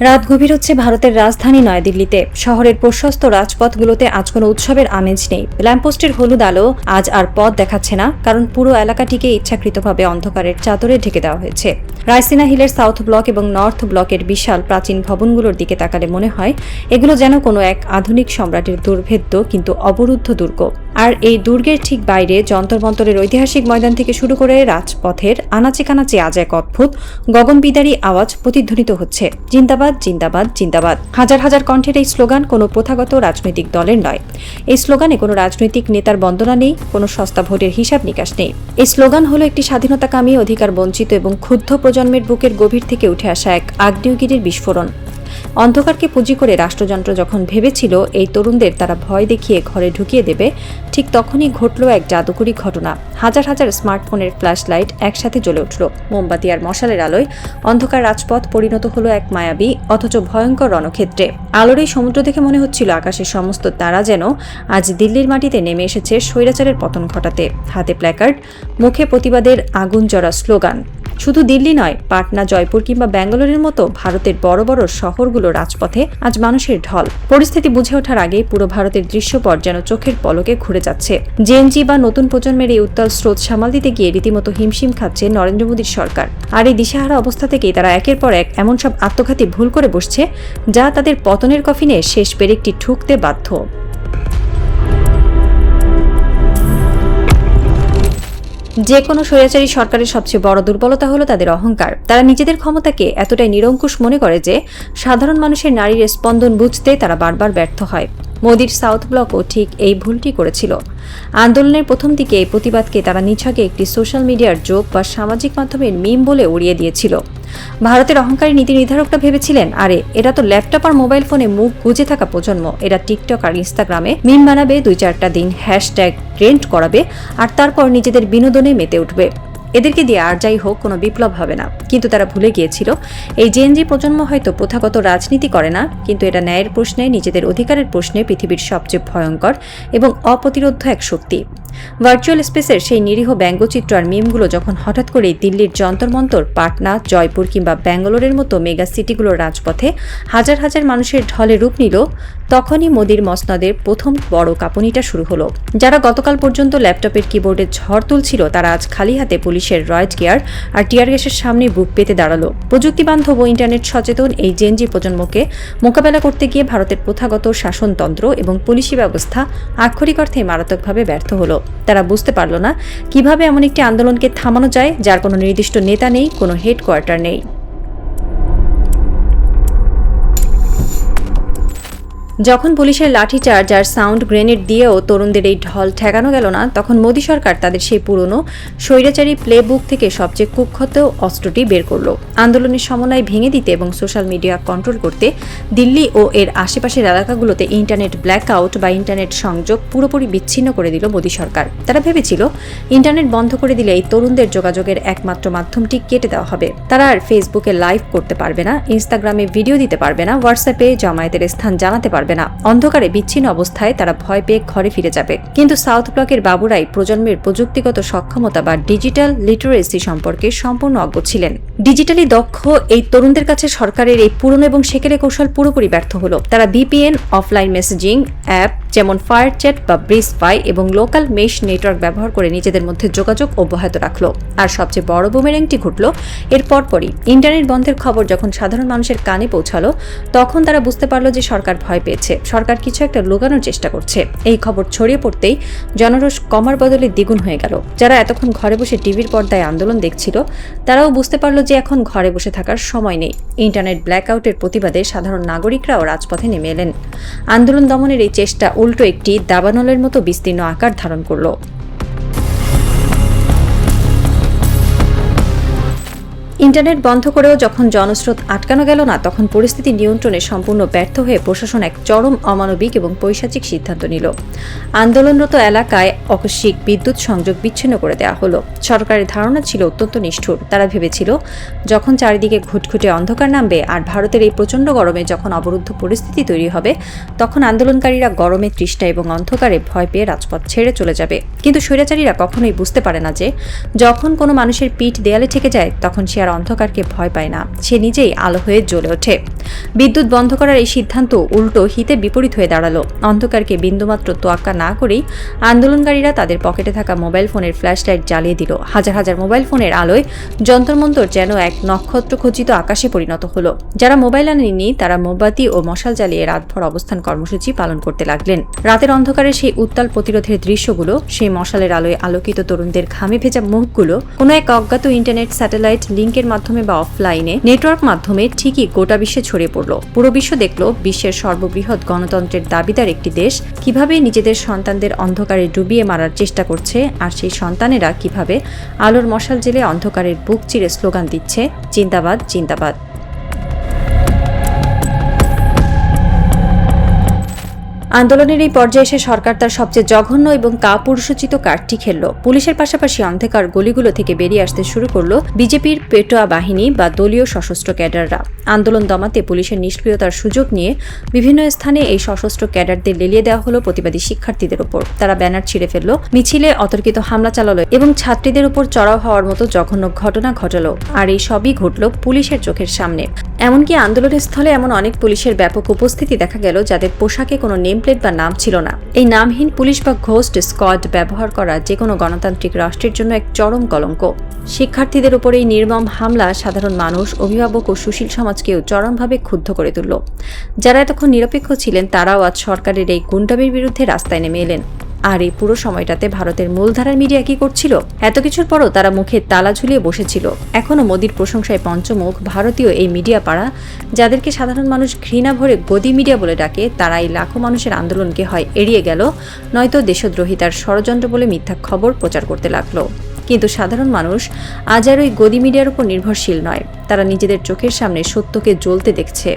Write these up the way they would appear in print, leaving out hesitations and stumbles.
রাত গভীর হচ্ছে ভারতের রাজধানী নয়াদিল্লিতে। শহরের প্রশস্ত রাজপথগুলোতে আজ কোনো উৎসবের আমেজ নেই। ল্যাম্পপোস্টের হলুদ আলো আজ আর পথ দেখাচ্ছে না, কারণ পুরো এলাকাটিকে ইচ্ছাকৃতভাবে অন্ধকারের চাদরে ঢেকে দেওয়া হয়েছে। রায়সিনা হিলের সাউথ ব্লক এবং নর্থ ব্লকের বিশাল প্রাচীন ভবনগুলোর দিকে তাকালে মনে হয় এগুলো যেন কোনো এক আধুনিক সম্রাটের দুর্ভেদ্য কিন্তু অবরুদ্ধ দুর্গ। আর এই দুর্গের ঠিক বাইরে যন্তর মন্তরের ঐতিহাসিক ময়দান থেকে শুরু করে রাজপথের আনাচে কানাচে আজ এক অদ্ভুত গগনবিদারী আওয়াজ প্রতিধ্বনিত হচ্ছে, জিন্দাবাদ জিন্দাবাদ জিন্দাবাদ। হাজার হাজার কণ্ঠের এই স্লোগান কোনো প্রথাগত রাজনৈতিক দলের নয়। এই স্লোগানে কোনো রাজনৈতিক নেতার বন্দনা নেই, কোনো সস্তা ভোটের হিসাব নিকাশ নেই। এই স্লোগান হলো একটি স্বাধীনতাকামী, অধিকার বঞ্চিত এবং ক্ষুব্ধ প্রজন্মের বুকের গভীর থেকে উঠে আসা এক আগ্নেয়গিরির বিস্ফোরণ। অন্ধকারকে পুঁজি করে রাষ্ট্রযন্ত্র যখন ভেবেছিল এই তরুণদের তারা ভয় দেখিয়ে ঘরে ঢুকিয়ে দেবে, ঠিক তখনই ঘটল এক জাদুকরী ঘটনা। হাজার হাজার স্মার্টফোনের ফ্ল্যাশ লাইট একসাথে জ্বলে উঠল। মোমবাতি আর মশালের আলোয় অন্ধকার রাজপথ পরিণত হলো এক মায়াবী অথচ ভয়ঙ্কর রণক্ষেত্রে। আলোর এই সমুদ্র দেখে মনে হচ্ছিল আকাশের সমস্ত তারা যেন আজ দিল্লির মাটিতে নেমে এসেছে স্বৈরাচারের পতন ঘটাতে। হাতে প্ল্যাকার্ড, মুখে প্রতিবাদের আগুন জড়া স্লোগান। শুধু দিল্লি নয়, পাটনা, জয়পুর কিংবা ব্যাঙ্গালোরের মতো ভারতের বড় বড় শহরগুলো রাজপথে আজ মানুষের ঢল। পরিস্থিতি বুঝে ওঠার আগেই পুরো ভারতের দৃশ্যপট যেন চোখের পলকে ঘুরে যাচ্ছে। জেএনজি বা নতুন প্রজন্মের এই উত্তাল স্রোত সামাল দিতে গিয়ে রীতিমতো হিমশিম খাচ্ছে নরেন্দ্র মোদীর সরকার। আর এই দিশেহারা অবস্থা থেকেই তারা একের পর এক এমন সব আত্মঘাতী ভুল করে বসছে যা তাদের পতনের কফিনে শেষ পেরেকটি ঠুকতে বাধ্য। যে কোনো স্বৈরাচারী সরকারের সবচেয়ে বড় দুর্বলতা হলো তাদের অহংকার। তারা নিজেদের ক্ষমতাকে এতটাই নিরঙ্কুশ মনে করে যে সাধারণ মানুষের নারীর স্পন্দন বুঝতে তারা বারবার ব্যর্থ হয়। মোদির সাউথ ব্লকও ঠিক এই ভুলটি করেছিল। আন্দোলনের প্রথম দিকে এই প্রতিবাদকে তারা নিছকে একটি সোশ্যাল মিডিয়ার জোক বা সামাজিক মাধ্যমের মিম বলে উড়িয়ে দিয়েছিল। ভারতের অহংকারী নীতি নির্ধারকরা ভেবেছিলেন, আরে এরা তো ল্যাপটপ আর মোবাইল ফোনে মুখ গুজে থাকা প্রজন্ম, এরা টিকটক আর ইনস্টাগ্রামে মিম বানাবে, 2-4টা দিন হ্যাশট্যাগ ট্রেন্ড করাবে আর তারপর নিজেদের বিনোদনে মেতে উঠবে। এদেরকে দিয়ে আর যাই হোক কোনো বিপ্লব হবে না। কিন্তু তারা ভুলে গিয়েছিল এই জেএনজি প্রজন্ম হয়তো প্রথাগত রাজনীতি করে না, কিন্তু এটা ন্যায়ের প্রশ্নে, নিজেদের অধিকারের প্রশ্নে পৃথিবীর সবচেয়ে ভয়ঙ্কর এবং অপ্রতিরোধ্য এক শক্তি। ভার্চুয়াল স্পেসের সেই নিরীহ ব্যঙ্গচিত্র আর মিমগুলো যখন হঠাৎ করেই দিল্লির যন্তর মন্তর, পাটনা, জয়পুর কিংবা ব্যাঙ্গালোরের মতো মেগা সিটিগুলোর রাজপথে হাজার হাজার মানুষের ঢলে রূপ নিল, তখনই মোদির মসনদের প্রথম বড় কাঁপুনিটা শুরু হলো। যারা গতকাল পর্যন্ত ল্যাপটপের কিবোর্ডে ঝড় তুলছিল, তারা আজ খালি হাতে পুলিশের রয়েট গিয়ার আর টিয়ার গ্যাসের সামনে বুক পেতে দাঁড়ালো। প্রযুক্তি বান্ধব ও ইন্টারনেট সচেতন এই জেএনজি প্রজন্মকে মোকাবেলা করতে গিয়ে ভারতের প্রথাগত শাসনতন্ত্র এবং পুলিশি ব্যবস্থা আক্ষরিক অর্থে মারাত্মকভাবে ব্যর্থ হলো। তারা বুঝতে পারল না কিভাবে এমন একটি আন্দোলনকে থামানো যায় যার কোনো নির্দিষ্ট নেতা নেই, কোনো হেডকোয়ার্টার নেই। যখন পুলিশের লাঠিচার্জ আর সাউন্ড গ্রেনেড দিয়েও তরুণদের এই ঢল ঠেকানো গেল না, তখন মোদী সরকার তাদের সেই পুরনো স্বৈরাচারী প্লেবুক থেকে সবচেয়ে কুখ্যাত অস্ত্রটি বের করলো। আন্দোলনের সমন্বয় ভেঙে দিতে এবং সোশ্যাল মিডিয়া কন্ট্রোল করতে দিল্লি ও এর আশেপাশের এলাকাগুলোতে ইন্টারনেট ব্ল্যাকআউট বা ইন্টারনেট সংযোগ পুরোপুরি বিচ্ছিন্ন করে দিল মোদী সরকার। তারা ভেবেছিল ইন্টারনেট বন্ধ করে দিলে এই তরুণদের যোগাযোগের একমাত্র মাধ্যমটি কেটে দেওয়া হবে। তারা আর ফেসবুকে লাইভ করতে পারবে না, ইনস্টাগ্রামে ভিডিও দিতে পারবে না, হোয়াটসঅ্যাপে জামায়াতের স্থান জানাতে পারবে না। অন্ধকারে বিচ্ছিন্ন অবস্থায় তারা ভয় পেয়ে ঘরে ফিরে যাবে। কিন্তু সাউথ ব্লকের বাবুরাই প্রজন্মের প্রযুক্তিগত সক্ষমতা বা ডিজিটাল লিটারেসি সম্পর্কে সম্পূর্ণ অজ্ঞ ছিলেন। ডিজিটালি দক্ষ এই তরুণদের কাছে সরকারের এই পুরনো এবং সেকেলে কৌশল পুরোপুরি ব্যর্থ হলো। তারা ভিপিএন, অফলাইন মেসেজিং অ্যাপ যেমন ফায়ার চ্যাট বা ব্রিজফাই এবং লোকাল মেশ নেটওয়ার্ক ব্যবহার করে নিজেদের মধ্যে যোগাযোগ অব্যাহত রাখলো। আর সবচেয়ে বড় বুমেরাংটি ঘটল এর পরপরই। ইন্টারনেট বন্ধের খবর যখন সাধারণ মানুষের কানে পৌঁছালো, তখন তারা বুঝতে পারলো যে সরকার ভয় পেয়েছে, সরকার কিছু একটা লুকানোর চেষ্টা করছে। এই খবর ছড়িয়ে পড়তেই জনরোষ কমার বদলে দ্বিগুণ হয়ে গেল। যারা এতক্ষণ ঘরে বসে টিভির পর্দায় আন্দোলন দেখছিল, তারাও বুঝতে পারলো যে এখন ঘরে বসে থাকার সময় নেই। ইন্টারনেট ব্ল্যাকআউটের প্রতিবাদে সাধারণ নাগরিকরাও রাজপথে নেমে এলেন। আন্দোলন দমনের এই চেষ্টা উল্টো একটি দাবানলের মতো বিস্তীর্ণ আকার ধারণ করল। ইন্টারনেট বন্ধ করেও যখন জনস্রোত আটকানো গেল না, তখন পরিস্থিতি নিয়ন্ত্রণে সম্পূর্ণ ব্যর্থ হয়ে প্রশাসন এক চরম অমানবিক এবং পৈশাচিক সিদ্ধান্ত নিল। আন্দোলনরত এলাকায় আকস্মিক বিদ্যুৎ সংযোগ বিচ্ছিন্ন করে দেওয়া হলো। সরকারের ধারণা ছিল অত্যন্ত নিষ্ঠুর। তারা ভেবেছিল যখন চারিদিকে ঘুটঘুটে অন্ধকার নামবে আর ভারতের এই প্রচণ্ড গরমে যখন অবরুদ্ধ পরিস্থিতি তৈরি হবে, তখন আন্দোলনকারীরা গরমে তৃষ্ণা এবং অন্ধকারে ভয় পেয়ে রাজপথ ছেড়ে চলে যাবে। কিন্তু স্বৈরাচারীরা কখনোই বুঝতে পারে না যে যখন কোনো মানুষের পিঠ দেয়ালে ঠেকে যায়, তখন সে আর আর অন্ধকারকে ভয় পায় না, সে নিজেই আলো হয়ে জ্বলে ওঠে। বিদ্যুৎ বন্ধ করার এই সিদ্ধান্ত উল্টো হিতে বিপরীত হয়ে দাঁড়ালো। অন্ধকারকে বিন্দুমাত্র তোয়াক্কা না করেই আন্দোলনকারীরা তাদের পকেটে থাকা মোবাইল ফোনের ফ্ল্যাশ লাইট জ্বালিয়ে দিল। হাজার হাজার মোবাইল ফোনের আলোয় যন্তরমন্তর যেন এক নক্ষত্রখচিত আকাশে পরিণত হলো। যারা মোবাইল আনেনি তারা মোমবাতি ও মশাল জ্বালিয়ে রাতভর অবস্থান কর্মসূচি পালন করতে লাগলেন। রাতের অন্ধকারে সেই উত্তাল প্রতিরোধের দৃশ্যগুলো, সেই মশালের আলোয় আলোকিত তরুণদের ঘামে ভেজা মুখগুলো কোনো এক অজ্ঞাত ইন্টারনেট স্যাটেলাইট লিঙ্কের মাধ্যমে বা অফলাইনে নেটওয়ার্ক মাধ্যমে ঠিকই গোটা বিশ্বে ছড়িয়ে পড়ল। পুরো বিশ্ব দেখল বিশ্বের সর্ববৃহৎ গণতন্ত্রের দাবিদার একটি দেশ কিভাবে নিজেদের সন্তানদের অন্ধকারে ডুবিয়ে মারার চেষ্টা করছে, আর সেই সন্তানেরা কিভাবে আলোর মশাল জেলে অন্ধকারের বুক চিরে স্লোগান দিচ্ছে, জিন্দাবাদ জিন্দাবাদ। আন্দোলনের এই পর্যায়ে এসে সরকার তার সবচেয়ে জঘন্য এবং কাপুরুষোচিত কার্ডটি খেলল। পুলিশের পাশাপাশি অন্ধকার গলিগুলো থেকে বেরিয়ে আসতে শুরু করল বিজেপির পেটোয়া বাহিনী বা দলীয় সশস্ত্র ক্যাডাররা। আন্দোলন দমাতে পুলিশের নিষ্ক্রিয়তার সুযোগ নিয়ে বিভিন্ন স্থানে এই সশস্ত্র ক্যাডারদের লেলিয়ে দেওয়া হলো প্রতিবাদী শিক্ষার্থীদের উপর। তারা ব্যানার ছিঁড়ে ফেলল, মিছিলে অতর্কিত হামলা চালালো এবং ছাত্রীদের উপর চড়াও হওয়ার মতো জঘন্য ঘটনা ঘটালো। আর এই সবই ঘটল পুলিশের চোখের সামনে। এমনকি আন্দোলনের স্থলে এমন অনেক পুলিশের ব্যাপক উপস্থিতি দেখা গেল যাদের পোশাকে কোনো নেমপ্লেট বা নাম ছিল না। এই নামহীন পুলিশ বা ঘোস্ট স্কোয়াড ব্যবহার করা যে কোনো গণতান্ত্রিক রাষ্ট্রের জন্য এক চরম কলঙ্ক। শিক্ষার্থীদের উপর এই নির্মম হামলা সাধারণ মানুষ, অভিভাবক ও সুশীল সমাজকেও চরমভাবে ক্ষুব্ধ করে তুলল। যারা এতক্ষণ নিরপেক্ষ ছিলেন তারাও আজ সরকারের এই গুন্ডামির বিরুদ্ধে রাস্তায় নেমে এলেন। আর এই পুরো সময়টাতে ভারতের মূলধারার মিডিয়া কি করছিল? এত কিছুর পরও তারা মুখে তালা ঝুলিয়ে বসেছিল। এখনও মোদির প্রশংসায় পঞ্চমুখ ভারতীয় এই মিডিয়া পাড়া, যাদেরকে সাধারণ মানুষ ঘৃণা ভরে গদি মিডিয়া বলে ডাকে, তারা এই লাখো মানুষের আন্দোলনকে হয় এড়িয়ে গেল, নয়তো দেশদ্রোহিতার ষড়যন্ত্র বলে মিথ্যা খবর প্রচার করতে লাগলো। কিন্তু সাধারণ মানুষ আজ আর ওই গদি মিডিয়ার উপর নির্ভরশীল নয়। তারা নিজেদের চোখের সামনে সত্যকে জ্বলতে দেখছে।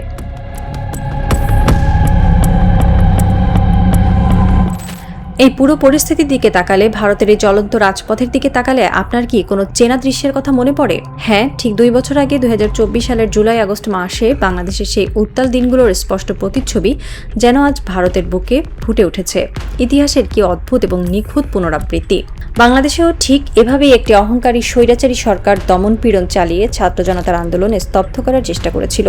এই পুরো পরিস্থিতির দিকে তাকালে, ভারতের এই জ্বলন্ত রাজপথের দিকে তাকালে আপনার কি কোনো চেনা দৃশ্যের কথা মনে পড়ে? হ্যাঁ, ঠিক 2 বছর আগে 2024 সালের জুলাই আগস্ট মাসে বাংলাদেশের সেই উত্তাল দিনগুলোর স্পষ্ট প্রতিচ্ছবি যেন আজ ভারতের বুকে ফুটে উঠেছে। ইতিহাসের কি অদ্ভুত এবং নিখুঁত পুনরাবৃত্তি। বাংলাদেশেও ঠিক এভাবেই একটি অহংকারী স্বৈরাচারী সরকার দমনপীড়ন চালিয়ে ছাত্র জনতার আন্দোলনে স্তব্ধ করার চেষ্টা করেছিল।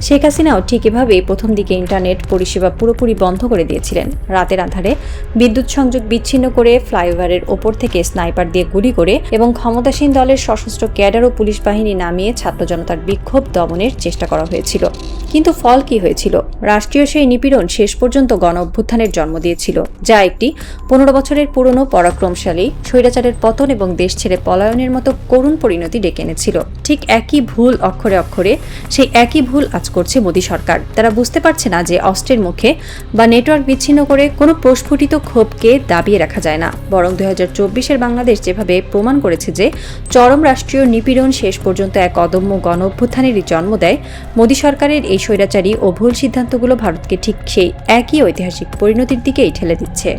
শেখ হাসিনাও ঠিক এভাবেই প্রথম দিকে ইন্টারনেট পরিষেবা পুরোপুরি বন্ধ করে দিয়েছিলেন। রাতের আঁধারে বিদ্যুৎ সংযোগ বিচ্ছিন্ন করে, ফ্লাইওভারের ওপর থেকে স্নাইপার দিয়ে গুলি করে এবং ক্ষমতাসীন দলের সশস্ত্র ক্যাডার ও পুলিশ বাহিনী নামিয়ে ছাত্র জনতার বিক্ষোভ দমনের চেষ্টা করা হয়েছিল। কিন্তু ফল কি হয়েছিল? রাষ্ট্রীয় সেই নিপীড়ন শেষ পর্যন্ত গণ অভ্যুত্থানের জন্ম দিয়েছিল, যা একটি 15 বছরের পুরনো পরাক্রমশালী স্বৈরাচারের পতন এবং দেশ ছেড়ে পলায়নের মতো করুণ পরিণতি ডেকে এনেছিল। ঠিক একই ভুল অক্ষরে অক্ষরে সেই একই ভুল আজ করছে মোদী সরকার। তারা বুঝতে পারছে না যে অস্ত্রের মুখে বা নেটওয়ার্ক বিচ্ছিন্ন করে কোনো প্রস্ফুটিত ক্ষোভকে দাবিয়ে রাখা যায় না, বরং 2024-এর বাংলাদেশ যেভাবে প্রমাণ করেছে যে চরম রাষ্ট্রীয় নিপীড়ন শেষ পর্যন্ত এক অদম্য গণ অভ্যুত্থানেরই জন্ম দেয়, মোদী সরকারের এই স্বৈরাচারী ও ভুল সিদ্ধান্তগুলো ভারতকে ঠিক সেই একই ঐতিহাসিক পরিণতির দিকেই ঠেলে দিচ্ছে।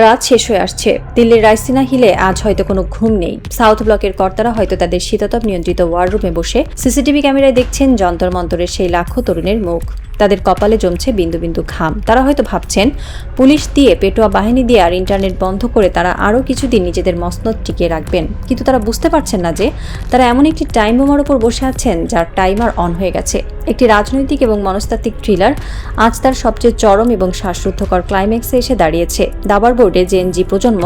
রাত শেষ হয়ে আসছে। দিল্লির রাইসিনা হিলে আজ হয়তো কোনো ঘুম নেই। সাউথ ব্লকের কর্তারা হয়তো তাদের শীতাতপ নিয়ন্ত্রিত ওয়াররুমে বসে সিসিটিভি ক্যামেরায় দেখছেন যন্তর মন্তরের সেই লাখো তরুণের মুখ। তাদের কপালে জমছে বিন্দু বিন্দু ঘাম। তারা হয়তো ভাবছেন, পুলিশ দিয়ে, পেটোয়া বাহিনী দিয়ে আর ইন্টারনেট বন্ধ করে তারা আরও কিছুদিন নিজেদের মসনদ টিকিয়ে রাখবেন। কিন্তু তারা বুঝতে পারছেন না যে তারা এমন একটি টাইম বোমার উপর বসে আছেন যার টাইমার অন হয়ে গেছে। একটি রাজনৈতিক এবং মনস্তাত্ত্বিক থ্রিলার আজ তার সবচেয়ে চরম এবং শ্বাসরুদ্ধকর ক্লাইম্যাক্সে এসে দাঁড়িয়েছে। দাবার বোর্ডে জেনজি প্রজন্ম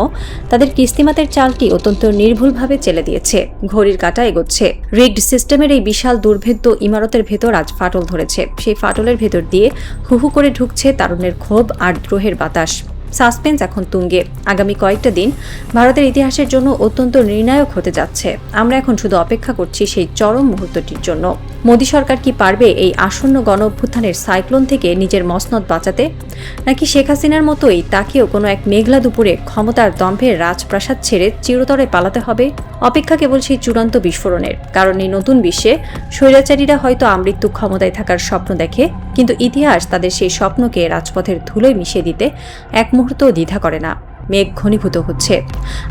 তাদের কিস্তিমাতের চালটি অত্যন্ত নির্ভুলভাবে চেলে দিয়েছে। ঘড়ির কাঁটা এগোচ্ছে। রিগড সিস্টেমের এই বিশাল দুর্ভেদ্য ইমারতের ভেতর আজ ফাটল ধরেছে। সেই ফাটলের ভেতর দিয়ে হু হু করে ঢুকছে তারুণ্যের ক্ষোভ আর দ্রোহের বাতাস। সাসপেন্স এখন তুঙ্গে। আগামী কয়েকটা দিন ভারতের ইতিহাসের জন্য অত্যন্ত নির্ণায়ক হতে যাচ্ছে। আমরা এখন শুধু অপেক্ষা করছি সেই চরম মুহূর্তটির জন্য। মোদী সরকার কি পারবে এই আসন্ন গণ অভ্যুত্থানের সাইক্লোন থেকে নিজের মসনদ বাঁচাতে, নাকি শেখ হাসিনার মতোই তাকেও কোনো এক মেঘলা দুপুরে ক্ষমতার দম্ভের রাজপ্রাসাদ ছেড়ে চিরতরে পালাতে হবে? অপেক্ষা কেবল সেই চূড়ান্ত বিস্ফোরণের। কারণ এই নতুন বিশ্বে স্বৈরাচারীরা হয়তো আমৃত্যু ক্ষমতায় থাকার স্বপ্ন দেখে, কিন্তু ইতিহাস তাদের সেই স্বপ্নকে রাজপথের ধুলোয় মিশিয়ে দিতে এক মুহূর্তও দ্বিধা করে না। মেঘ ঘনীভূত হচ্ছে,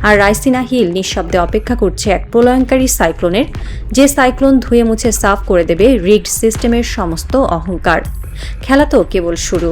আর রাইসিনা হিল নিঃশব্দে অপেক্ষা করছে এক প্রলয়ঙ্কারী সাইক্লোনের, যে সাইক্লোন ধুয়ে মুছে সাফ করে দেবে রিগড সিস্টেমের সমস্ত অহংকার। খেলা তো কেবল শুরু।